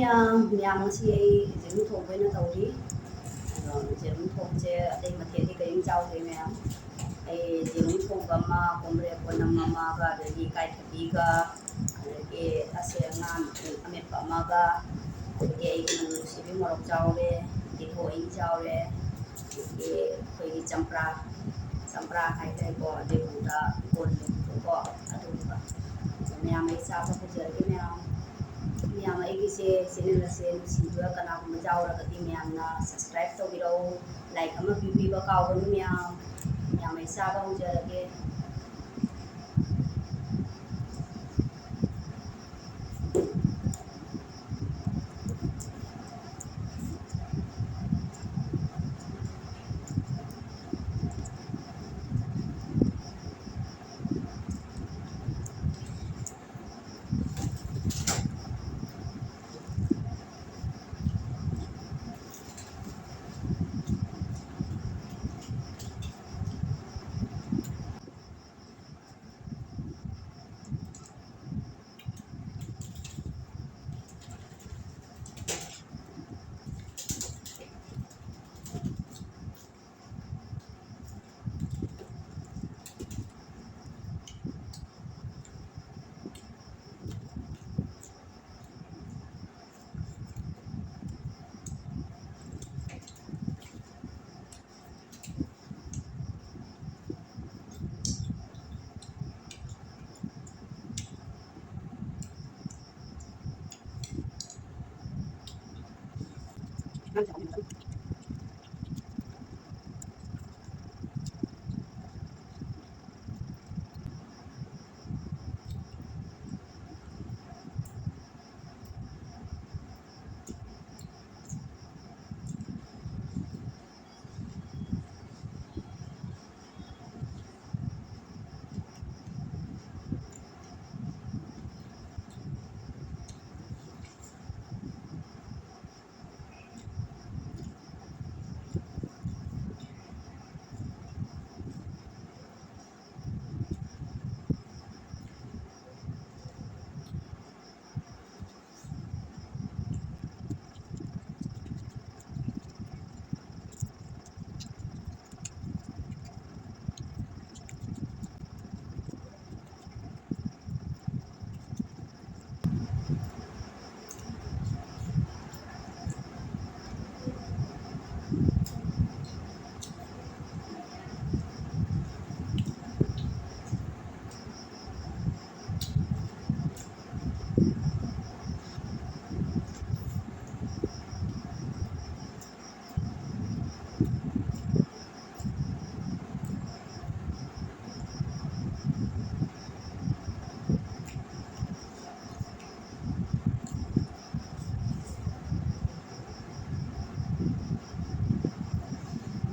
miyam ngasi ai jerum thongbai na tawri jerum thongse atai mathedi karing chawre miyam ai jerum thongba ma komre ponam ma ga dagi kai thati ga adagi ase ngan amet pa ma ga adagi ai nu sibi morok chawre titho ing chawre adagi khoi champra hai kai ko de buda kon ko adu ba miyam ai sa ba pujari miyam ai gi se channel ase nusiba kana ko majawra ga di miyam na subscribe to biro like ama bibi ba ka wonu miyam ai sa ba ujarage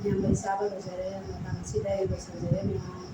miyam ai sa ba lojare matang sidai lojare miyam